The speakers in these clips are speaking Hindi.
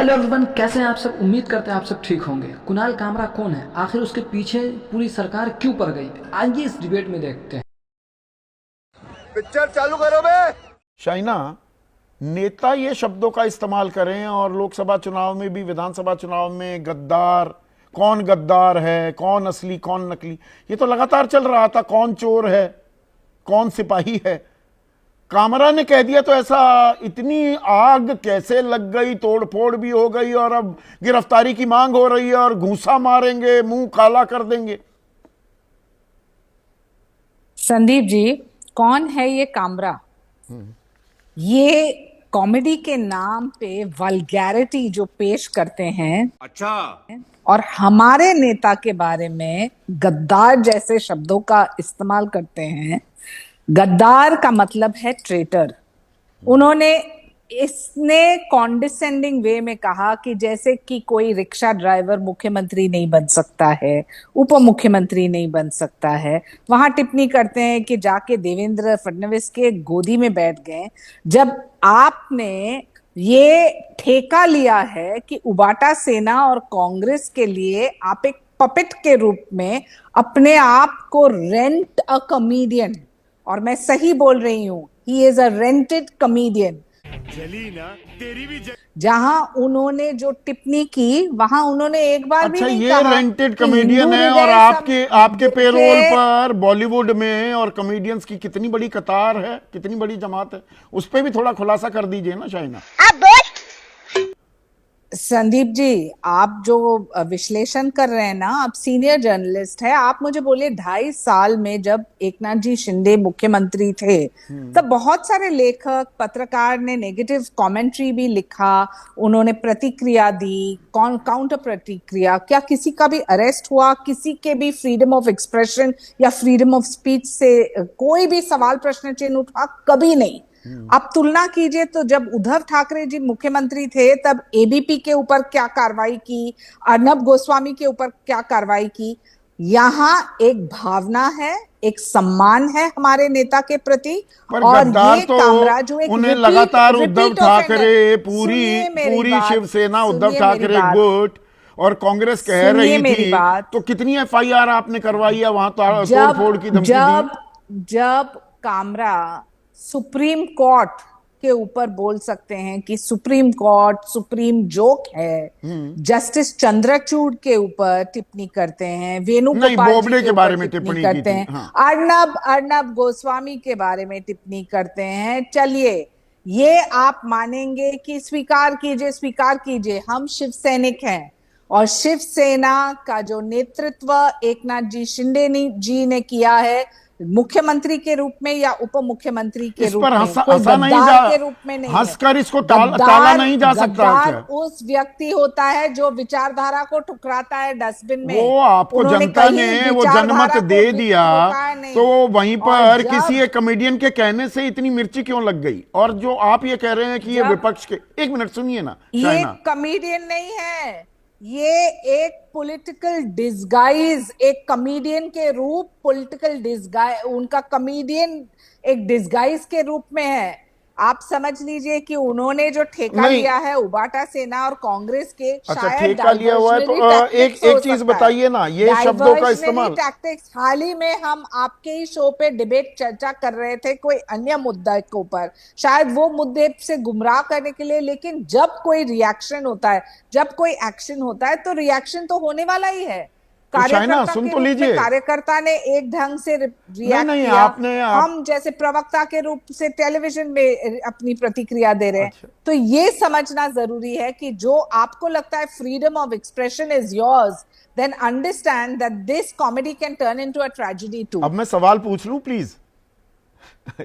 हेलो एवरीवन, कैसे हैं आप सब। उम्मीद करते हैं आप सब ठीक होंगे। कुणाल कामरा कौन है, आखिर उसके पीछे पूरी सरकार क्यों पड़ गई, आइए इस डिबेट में देखते हैं। पिक्चर चालू करो बे। शाइना, नेता ये शब्दों का इस्तेमाल करें और लोकसभा चुनाव में भी, विधानसभा चुनाव में गद्दार, कौन गद्दार है, कौन असली कौन नकली, ये तो लगातार चल रहा था। कौन चोर है, कौन सिपाही है। कामरा ने कह दिया तो ऐसा इतनी आग कैसे लग गई, तोड़फोड़ भी हो गई और अब गिरफ्तारी की मांग हो रही है और घूंसा मारेंगे, मुंह काला कर देंगे। संदीप जी, कौन है ये कामरा? ये कॉमेडी के नाम पे वल्गैरिटी जो पेश करते हैं, अच्छा, और हमारे नेता के बारे में गद्दार जैसे शब्दों का इस्तेमाल करते हैं। गद्दार का मतलब है ट्रेटर। उन्होंने इसने कॉन्डिसेंडिंग वे में कहा कि जैसे कि कोई रिक्शा ड्राइवर मुख्यमंत्री नहीं बन सकता है, उप मुख्यमंत्री नहीं बन सकता है। वहां टिप्पणी करते हैं कि जाके देवेंद्र फडणवीस के गोदी में बैठ गए। जब आपने ये ठेका लिया है कि उबाटा सेना और कांग्रेस के लिए आप एक पपेट के रूप में अपने आप को रेंट अ कॉमेडियन, और मैं सही बोल रही हूं, he is a rented comedian. जली ना तेरी भी जहां उन्होंने जो टिप्पणी की वहां उन्होंने एक बार भी अच्छा, नहीं ये कहा रेंटेड कि कॉमेडियन हिंदू है और हृदय आपके आपके पेरोल के पर बॉलीवुड में और कॉमेडियंस की कितनी बड़ी कतार है, कितनी बड़ी जमात है, उस पर भी थोड़ा खुलासा कर दीजिए ना शाइना। संदीप जी, आप जो विश्लेषण कर रहे हैं ना, आप सीनियर जर्नलिस्ट हैं। आप मुझे बोलिए, 2.5 साल में जब एकनाथ जी शिंदे मुख्यमंत्री थे तब बहुत सारे लेखक पत्रकार ने नेगेटिव कमेंट्री भी लिखा, उन्होंने प्रतिक्रिया दी, काउंटर प्रतिक्रिया। क्या किसी का भी अरेस्ट हुआ? किसी के भी फ्रीडम ऑफ एक्सप्रेशन या फ्रीडम ऑफ स्पीच से कोई भी सवाल प्रश्न चिन्ह उठा? कभी नहीं। आप तुलना कीजिए तो जब उद्धव ठाकरे जी मुख्यमंत्री थे तब एबीपी के ऊपर क्या कार्रवाई की, अर्नब गोस्वामी के ऊपर क्या कार्रवाई की। यहाँ एक भावना है, एक सम्मान है हमारे नेता के प्रति। पर और गद्दार ये तो कामरा जो एक उन्हें लगातार उद्धव रिपीट ठाकरे, ऑफेंडर। पूरी सुनिए मेरी पूरी बात, शिवसेना उद्धव सुनिए मेरी ठाकरे बात, गुट और कांग्रेस कह सुनिए रही मेरी थी, बात। तो कितनी एफआईआर आपने करवाई है, वहां जब तोड़फोड़ की धमकी दी। जब जब कामरा सुप्रीम कोर्ट के ऊपर बोल सकते हैं कि सुप्रीम कोर्ट सुप्रीम जोक है, जस्टिस चंद्रचूड़ के ऊपर टिप्पणी करते हैं, नहीं, वेणुगोपाल जी बोबडे के के बारे ऊपर में टिप्पणी टिप्पणी की करते थी। हैं, हाँ। अर्नब गोस्वामी के बारे में टिप्पणी करते हैं। चलिए, ये आप मानेंगे कि स्वीकार कीजिए, हम शिव सैनिक हैं और शिवसेना का जो नेतृत्व एकनाथ जी शिंदे जी ने किया है, मुख्यमंत्री के रूप में या उप मुख्यमंत्री के इस रूप पर में, कोई हंसा नहीं गद्दार जा, के रूप में नहीं है। हंसकर इसको टाला नहीं जा सकता गद्दार क्या? उस व्यक्ति होता है जो विचारधारा को ठुकराता है डस्टबिन में। वो आपको उन्होंने जनता कहीं ने वो विचारधारा जनमत को दे दिया, ठोका नहीं। तो वहीं और पर किसी एक कॉमेडियन के कहने से इतनी मिर्ची क्यों लग गई? और जो आप ये कह रहे हैं कि ये विपक्ष के, एक मिनट सुनिए ना ये शाइना। कॉमेडियन नहीं है, ये एक पॉलिटिकल डिस्गाइज, एक कॉमेडियन के रूप, पॉलिटिकल डिस्गाइज, उनका कॉमेडियन एक डिस्गाइज के रूप में है। आप समझ लीजिए कि उन्होंने जो ठेका नहीं। लिया है उबाटा सेना और कांग्रेस के, अच्छा, शायद ठेका लिया हुआ है तो एक चीज बताइए ना, ये शब्दों का इस्तेमाल। टैक्टिक्स। हाल ही में हम आपके ही शो पे डिबेट चर्चा कर रहे थे कोई अन्य मुद्दा के ऊपर, शायद वो मुद्दे से गुमराह करने के लिए, लेकिन जब कोई रिएक्शन होता है, जब कोई एक्शन होता है तो रिएक्शन तो होने वाला ही है। शाइना, सुन तो लीजिए। कार्यकर्ता ने एक ढंग से रिएक्ट नहीं, किया, हम जैसे प्रवक्ता के रूप से टेलीविजन में अपनी प्रतिक्रिया दे रहे हैं। अच्छा। तो ये समझना जरूरी है कि जो आपको लगता है freedom of expression is yours, then understand that this comedy can turn into a tragedy too. अब मैं सवाल पूछ लूं प्लीज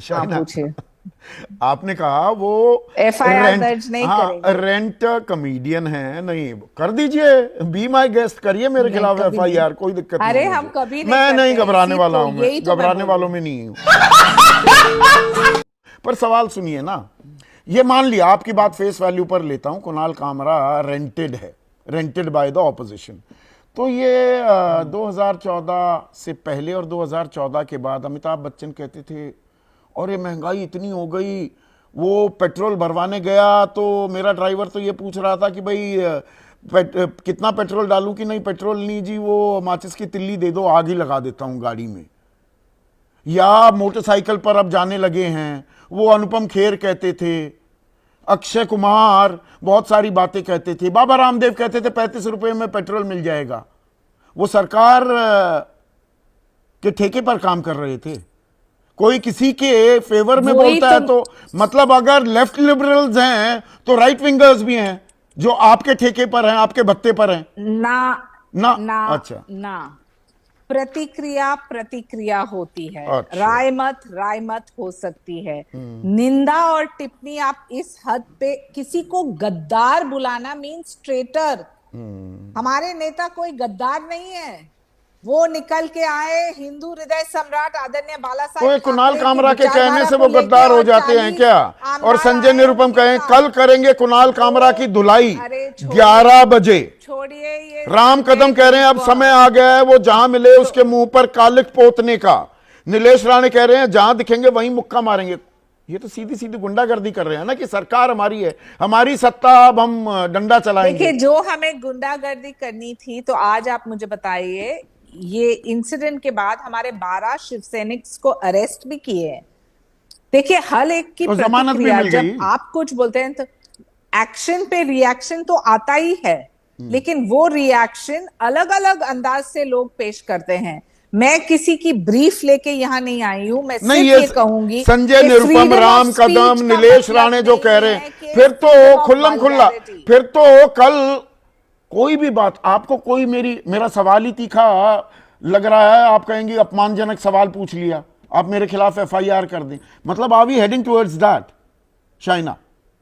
शाइना? पूछिए। आपने कहा वो एफआईआर दर्ज नहीं करेंगे। रेंट कॉमेडियन है, नहीं कर दीजिए, बी माय गेस्ट करिए मेरे खिलाफ एफआईआर, कोई दिक्कत नहीं। अरे हम कभी नहीं मैं नहीं करते, घबराने इसी वाला तो, हूं, मैं यही तो मैं घबराने बोल वालों में नहीं हूं। पर सवाल सुनिए ना, ये मान लिया, आपकी बात फेस वैल्यू पर लेता हूं, कुणाल कामरा रेंटेड है, रेंटेड बाय द ऑपोजिशन। तो ये 2014 से पहले और 2014 के बाद अमिताभ बच्चन कहते थे और ये महंगाई इतनी हो गई, वो पेट्रोल भरवाने गया तो मेरा ड्राइवर तो ये पूछ रहा था कि भाई कितना पेट्रोल डालूं कि नहीं, पेट्रोल नहीं जी, वो माचिस की तिल्ली दे दो, आग ही लगा देता हूं गाड़ी में। या मोटरसाइकिल पर अब जाने लगे हैं, वो अनुपम खेर कहते थे, अक्षय कुमार बहुत सारी बातें कहते थे, बाबा रामदेव कहते थे 35 रुपए में पेट्रोल मिल जाएगा। वो सरकार के ठेके पर काम कर रहे थे। कोई किसी के फेवर में बोलता है तो मतलब अगर लेफ्ट लिबरल्स हैं तो राइट विंगर्स भी हैं जो आपके ठेके पर हैं, आपके भत्ते पर हैं। ना अच्छा ना, प्रतिक्रिया प्रतिक्रिया होती है। अच्छा। राय मत हो सकती है। निंदा और टिप्पणी, आप इस हद पे किसी को गद्दार बुलाना मीन्स ट्रेटर। हमारे नेता कोई गद्दार नहीं है। वो निकल के आए हिंदू हृदय सम्राट आदरणीय बाला साहेब, तो कुणाल कामरा के कहने से वो गद्दार हो जाते हैं क्या? और संजय निरुपम कहें कल करेंगे कुणाल कामरा की धुलाई 11 बजे। छोड़िए ये, राम कदम कह रहे हैं अब समय आ गया है वो जहां मिले उसके मुंह पर कालिक पोतने का। नीलेश राणे कह रहे हैं जहां दिखेंगे वहीं मुक्का मारेंगे। ये तो सीधी सीधी गुंडागर्दी कर रहे हैं ना कि सरकार हमारी है, हमारी सत्ता, अब हम डंडा चलाएंगे। देखिए, जो हमें गुंडागर्दी करनी थी तो आज आप मुझे बताइए, ये इंसिडेंट के बाद हमारे 12 शिवसैनिक्स को अरेस्ट भी किए हैं। देखिए, हर एक की प्रतिक्रिया, जब आप कुछ बोलते हैं तो एक्शन पे रिएक्शन तो आता ही है, लेकिन वो रिएक्शन अलग अलग अंदाज से लोग पेश करते हैं। मैं किसी की ब्रीफ लेके यहाँ नहीं आई हूं, मैं सिर्फ ये कहूंगी संजय निरुपम, राम कदम, नीलेश राणे जो कह रहे हैं, फिर तो खुल्लम खुल्ला, फिर तो कल कोई भी बात आपको कोई मेरा सवाल ही तीखा लग रहा है, आप कहेंगे अपमानजनक सवाल पूछ लिया, आप मेरे खिलाफ एफआईआर कर दें। मतलब are we heading towards that शाइना?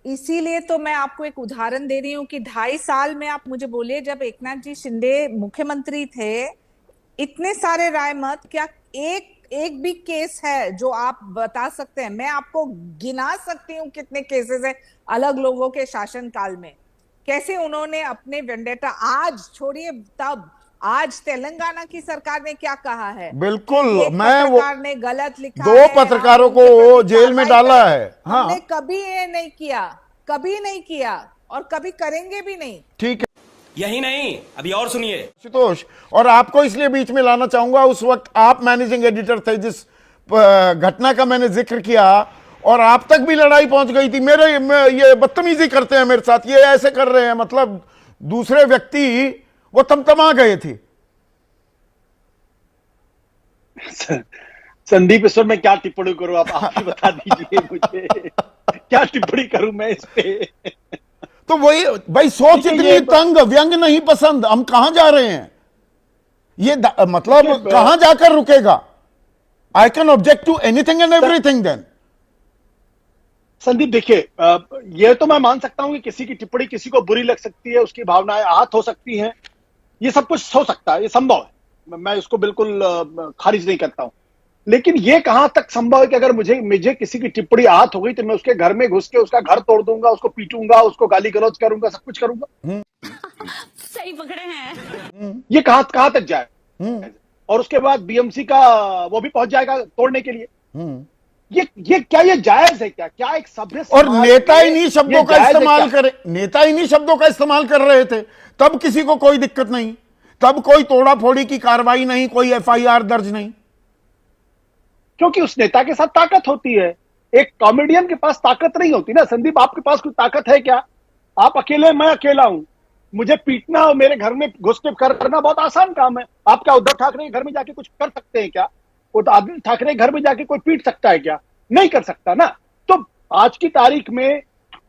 इसीलिए तो मैं आपको एक उदाहरण दे रही हूँ कि 2.5 साल में आप मुझे बोलिए, जब एकनाथ जी शिंदे मुख्यमंत्री थे, इतने सारे राय मत, क्या एक भी केस है जो आप बता सकते हैं? मैं आपको गिना सकती हूँ कितने केसेस है अलग लोगों के शासनकाल में, कैसे उन्होंने अपने वेंडेटा, आज छोड़िए तब, आज तेलंगाना की सरकार ने क्या कहा है? बिल्कुल, मैं पत्रकार ने गलत लिखा, 2 पत्रकारों को जेल में डाला है। हाँ, हमने कभी ये नहीं किया और कभी करेंगे भी नहीं। ठीक है, यही नहीं, अभी और सुनिए आशुतोष, और आपको इसलिए बीच में लाना चाहूंगा, उस वक्त आप मैनेजिंग एडिटर थे जिस घटना का मैंने जिक्र किया, और आप तक भी लड़ाई पहुंच गई थी। ये बदतमीजी करते हैं मेरे साथ, ये ऐसे कर रहे हैं, मतलब दूसरे व्यक्ति वो तमतमा गए थे। संदीप, इस पर मैं क्या टिप्पणी करूं, आप ही बता दीजिए मुझे। क्या टिप्पणी करूं मैं इस पे? तो वही भाई, सोच इतनी तंग, व्यंग नहीं पसंद, हम कहां जा रहे हैं? ये मतलब कहां जाकर रुकेगा? I can object to anything and everything then. Sandeep, देखिए, ये तो मैं मान सकता हूं कि किसी की टिप्पणी किसी को बुरी लग सकती है, उसकी भावनाएं आहत हो सकती हैं, ये सब कुछ हो सकता है, ये संभव है, मैं इसको बिल्कुल खारिज नहीं करता हूं। लेकिन ये कहां तक संभव है कि अगर मुझे किसी की टिप्पणी आहत हो गई तो मैं उसके घर में घुस के उसका घर तोड़ दूंगा, उसको पीटूंगा, उसको गाली गलौज करूंगा, सब कुछ करूंगा? सही पकड़े हैं। ये कहां तक जाए? और उसके बाद बीएमसी का वो भी पहुंच जाएगा तोड़ने के लिए। ये क्या ये जायज है? क्या एक सभ्य और नेता इन्हीं शब्दों का इस्तेमाल करे, नेता इन्हीं शब्दों का इस्तेमाल कर रहे थे, तब किसी को कोई दिक्कत नहीं, तब कोई तोड़ा फोड़ी की कार्रवाई नहीं, कोई एफआईआर दर्ज नहीं, क्योंकि उस नेता के साथ ताकत होती है। एक कॉमेडियन के पास ताकत नहीं होती ना। संदीप, आपके पास कोई ताकत है क्या? आप अकेले, मैं अकेला हूं, मुझे पीटना और मेरे घर में घुस के करना बहुत आसान काम है। आप क्या उद्धव ठाकरे के घर में जाके कुछ कर सकते हैं क्या? आदित्य ठाकरे घर में जाके कोई पीट सकता है क्या? नहीं कर सकता ना। तो आज की तारीख में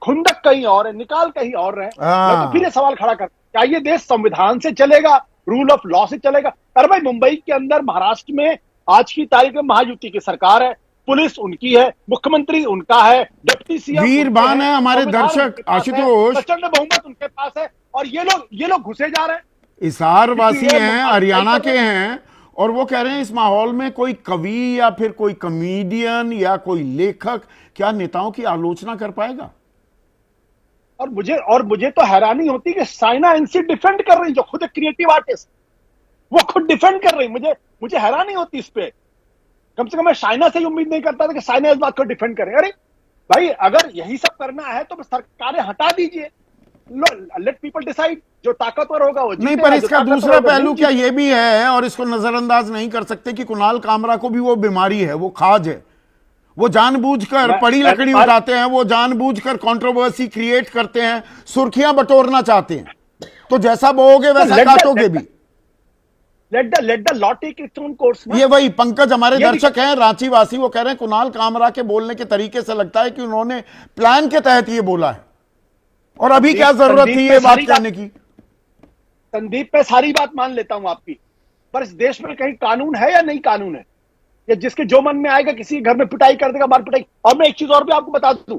खुंदक कहीं और है, निकाल कहीं और है। मैं तो फिर ये सवाल खड़ा कर, क्या ये देश संविधान से चलेगा, रूल ऑफ लॉ से चलेगा? अरे भाई, मुंबई के अंदर, महाराष्ट्र में आज की तारीख में महायुति की सरकार है, पुलिस उनकी है, मुख्यमंत्री उनका है, डिप्टी सीएम वीरबान है, हमारे दर्शक आशुतोष, प्रचंड बहुमत उनके पास है, और ये लोग घुसे जा रहे हैं। इसारवासी हैं, हरियाणा के हैं, और वो कह रहे हैं इस माहौल में कोई कवि या फिर कोई कॉमेडियन या कोई लेखक क्या नेताओं की आलोचना कर पाएगा? और मुझे तो हैरानी होती है कि साइना एनसी डिफेंड कर रही, जो खुद एक क्रिएटिव आर्टिस्ट, वो खुद डिफेंड कर रही। मुझे हैरानी होती इस पे। कम से कम मैं साइना से ही उम्मीद नहीं करता था कि साइना इस बात को डिफेंड करे। अरे भाई अगर यही सब करना है तो सरकारें हटा दीजिए, लेट पीपल डिसाइड, जो ताकतवर होगा वो नहीं, जीतेगा, पर जो इसका ताकतवर दूसरा होगा पहलू नहीं क्या ये भी है, और इसको नजरअंदाज नहीं कर सकते, कि कुणाल कामरा को भी वो बीमारी है, वो खाज है, वो जानबूझकर पड़ी लकड़ी उठाते हैं, वो जानबूझकर कंट्रोवर्सी क्रिएट करते हैं, सुर्खियां बटोरना चाहते हैं, तो जैसा बोओगे वैसा काटोगे भी। Let the law take its own course. ये वही पंकज हमारे दर्शक हैं रांची वासी, वो कह रहे हैं कुणाल कामरा के बोलने के तरीके से लगता है कि उन्होंने प्लान के तहत ये बोला है, और अभी क्या जरूरत थी ये बात करने की। संदीप पे सारी बात मान लेता हूं आपकी, पर इस देश में कहीं कानून है या नहीं कानून है, या जिसके जो मन में आएगा किसी घर में पिटाई कर देगा, मार पिटाई। और मैं एक चीज और भी आपको बता दूं,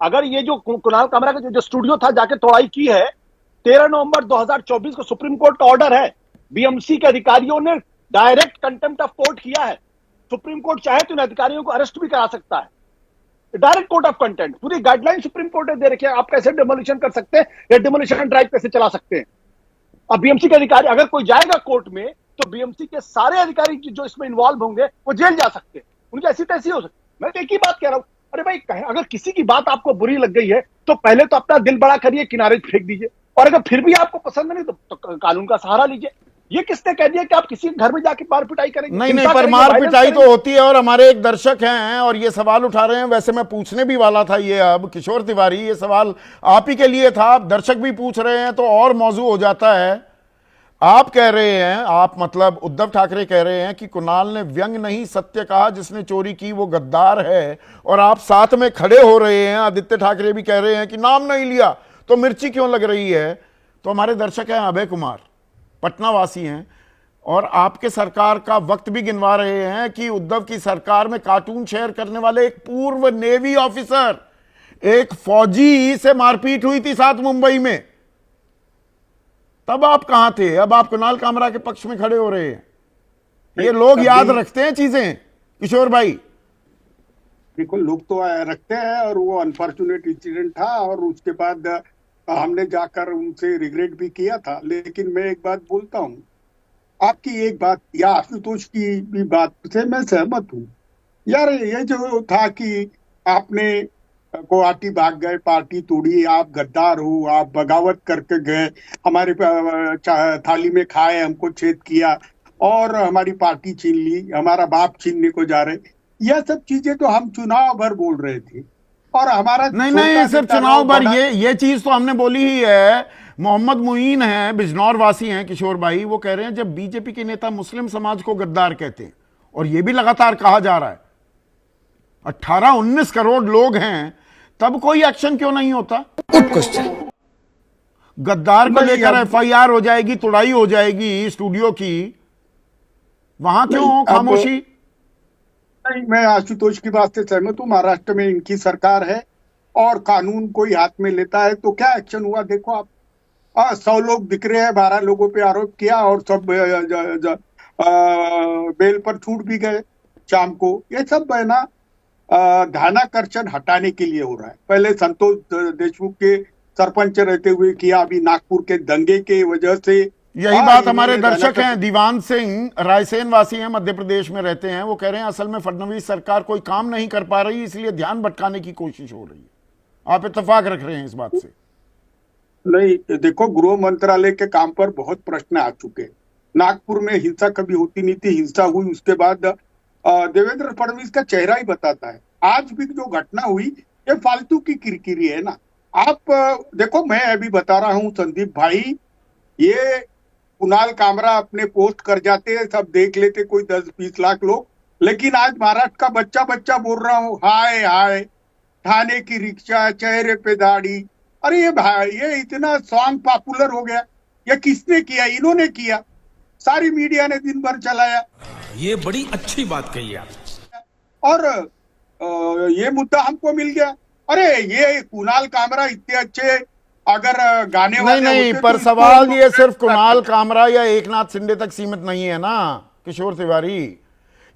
अगर ये जो कुणाल कामरा का जो स्टूडियो था जाके तोड़ाई की है, 13 नवंबर 2024 को सुप्रीम कोर्ट का ऑर्डर है, बीएमसी के अधिकारियों ने डायरेक्ट कंटेम्प्ट ऑफ कोर्ट किया है। सुप्रीम कोर्ट चाहे तो इन अधिकारियों को अरेस्ट भी करा सकता है, डायरेक्ट कोर्ट ऑफ कंटेम्प्ट, पूरी गाइडलाइन सुप्रीम कोर्ट ने दे रखी है, आप कैसे डिमोलिशन कर सकते हैं या डिमोलिशन ड्राइव कैसे चला सकते हैं। अब बीएमसी के अधिकारी अगर कोई जाएगा कोर्ट में तो बीएमसी के सारे अधिकारी जो इसमें इन्वॉल्व होंगे वो जेल जा सकते हैं, उनकी ऐसी तैसी हो सकती। मैं तो एक ही बात कह रहा हूं, अरे भाई अगर किसी की बात आपको बुरी लग गई है तो पहले तो अपना दिल बड़ा करिए, किनारे फेंक दीजिए, और अगर फिर भी आपको पसंद नहीं तो कानून का सहारा लीजिए। ये किसने कह दिया कि आप किसी घर में जाके मार पिटाई करेंगे? नहीं, पर मार पिटाई तो होती है, और हमारे एक दर्शक हैं और ये सवाल उठा रहे हैं, वैसे मैं पूछने भी वाला था ये, अब किशोर तिवारी ये सवाल आप ही के लिए था, आप दर्शक भी पूछ रहे हैं तो और मौजू हो जाता है। आप कह रहे हैं, आप मतलब उद्धव ठाकरे कह रहे हैं कि कुणाल ने व्यंग नहीं सत्य कहा, जिसने चोरी की वो गद्दार है, और आप साथ में खड़े हो रहे हैं। आदित्य ठाकरे भी कह रहे हैं कि नाम नहीं लिया तो मिर्ची क्यों लग रही है। तो हमारे दर्शक हैं अभय कुमार, पटना वासी हैं, और आपके सरकार का वक्त भी गिनवा रहे हैं कि उद्धव की सरकार में कार्टून शेयर करने वाले एक पूर्व नेवी ऑफिसर, एक फौजी से मारपीट हुई थी साथ मुंबई में, तब आप कहां थे? अब आप कुणाल कामरा के पक्ष में खड़े हो रहे हैं। ये लोग याद रखते हैं चीजें किशोर भाई। देखो, लोग तो रखते हैं, और वो अनफॉर्चुनेट इंसिडेंट था, और उसके बाद हमने जाकर उनसे रिग्रेट भी किया था। लेकिन मैं एक बात बोलता हूँ, आपकी एक बात या आशुतोष की भी बात से मैं सहमत हूँ यार। ये जो था कि आपने गुवाहाटी भाग गए, पार्टी तोड़ी, आप गद्दार हो, आप बगावत करके गए, हमारे थाली में खाए, हमको छेद किया, और हमारी पार्टी छीन ली, हमारा बाप छीनने को जा रहे। यह सब चीजें तो हम चुनाव भर बोल रहे थे, और हमारा नहीं सिर्फ चुनाव भर, ये चीज तो हमने बोली ही है। मोहम्मद मुईन है, बिजनौर वासी हैं किशोर भाई, वो कह रहे हैं जब बीजेपी के नेता मुस्लिम समाज को गद्दार कहते हैं, और ये भी लगातार कहा जा रहा है 18-19 करोड़ लोग हैं, तब कोई एक्शन क्यों नहीं होता? क्वेश्चन, गद्दार को लेकर एफआईआर हो जाएगी, तुड़ाई हो जाएगी स्टूडियो की, वहां क्यों खामोशी? नहीं, मैं आशुतोष की बात से सहमत हूँ। महाराष्ट्र में इनकी सरकार है, और कानून कोई हाथ में लेता है तो क्या एक्शन हुआ देखो आप। 100 लोग दिख रहे हैं, 12 लोगों पे आरोप किया, और सब बेल पर छूट भी गए शाम को। ये सब है ना ध्यानाकर्षण हटाने के लिए हो रहा है। पहले संतोष देशमुख के सरपंच रहते हुए किया, अभी नागपुर के दंगे के वजह से। यही बात हमारे दर्शक हैं दीवान सिंह, रायसेन वासी हैं, मध्य प्रदेश में रहते हैं, वो कह रहे हैं असल में फडणवीस सरकार कोई काम नहीं कर पा रही, इसलिए ध्यान भटकाने की कोशिश हो रही है। आप इत्तेफाक रख रहे हैं इस बात से? नहीं, देखो, गृह मंत्रालय के काम पर बहुत प्रश्न आ चुके हैं। नागपुर में हिंसा कभी होती नहीं थी, हिंसा हुई, उसके बाद देवेंद्र फडणवीस का चेहरा ही बताता है। आज भी जो घटना हुई ये फालतू की किरकिरी है ना। आप देखो, मैं अभी बता रहा हूँ संदीप भाई, ये कुणाल कामरा अपने पोस्ट कर जाते हैं, सब देख लेते कोई 10-20 लाख लोग, लेकिन आज महाराष्ट्र का बच्चा बच्चा बोल रहा हूँ, हाय हाय थाने की रिक्शा, चेहरे पे दाढ़ी। अरे ये भाई, ये इतना सॉन्ग पॉपुलर हो गया, ये किसने किया? इन्होंने किया, सारी मीडिया ने दिन भर चलाया। ये बड़ी अच्छी बात कही आप। और ये मुद्दा हमको मिल गया। अरे ये कुणाल कामरा इतने अच्छे अगर गाने वाले नहीं, पर तो सवाल ये सिर्फ कुणाल कामरा या एकनाथ शिंदे तक सीमित नहीं है ना किशोर तिवारी,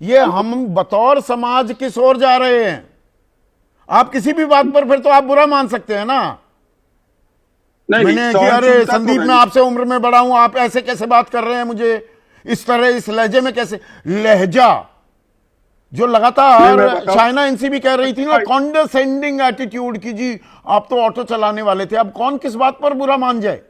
ये हम बतौर समाज किस ओर जा रहे हैं। आप किसी भी बात पर फिर तो आप बुरा मान सकते हैं ना। मैंने कि अरे संदीप, मैं आपसे उम्र में बड़ा हूं, आप ऐसे कैसे बात कर रहे हैं मुझे, इस तरह इस लहजे में कैसे? लहजा जो नहीं, लगातार मैं बताऊं- चाइना एनसीबी कह रही थी ना, कॉन्डरसेंडिंग एटीट्यूड की, जी आप तो ऑटो चलाने वाले थे, अब कौन किस बात पर बुरा मान जाए।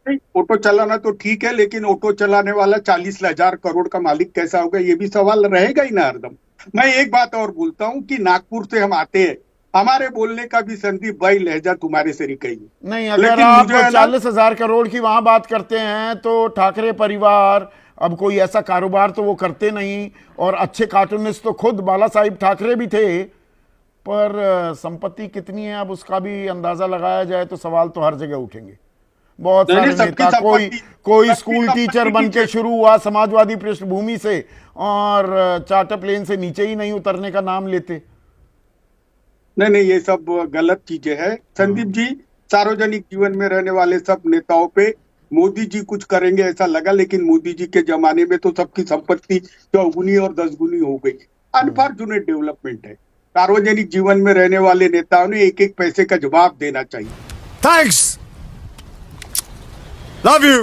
नहीं, ऑटो चलाना तो ठीक है, लेकिन ऑटो चलाने वाला 40,000 करोड़ का मालिक कैसा होगा, ये भी सवाल रहेगा ही ना हरदम। मैं एक बात और बोलता हूं कि नागपुर से हम आते हैं, हमारे बोलने का भी संदीप भाई लहजा तुम्हारे से ही नहीं, अगर लेकिन आप मुझे ना- 40,000 करोड़ की वहां बात करते हैं तो ठाकरे परिवार अब कोई ऐसा कारोबार तो वो करते नहीं, और अच्छे कार्टूनिस्ट तो खुद बाला साहिब ठाकरे भी थे, पर संपत्ति कितनी है अब उसका भी अंदाजा लगाया जाए तो सवाल तो हर जगह उठेंगे। बहुत नहीं, सारे सबकी नेता, कोई संपत्ति- सबकी स्कूल संपत्ति टीचर बन के की- शुरू हुआ समाजवादी पृष्ठभूमि से, और चार्टर प्लेन से नीचे ही नहीं उतरने का नाम लेते। नहीं, ये सब गलत चीजें हैं संदीप जी। सार्वजनिक जीवन में रहने वाले सब नेताओं पे मोदी जी कुछ करेंगे ऐसा लगा, लेकिन मोदी जी के जमाने में तो सबकी संपत्ति 4 गुनी और 10 गुनी हो गई। अनफॉर्चुनेट डेवलपमेंट है। सार्वजनिक जीवन में रहने वाले नेताओं ने एक एक पैसे का जवाब देना चाहिए। Thanks, love you.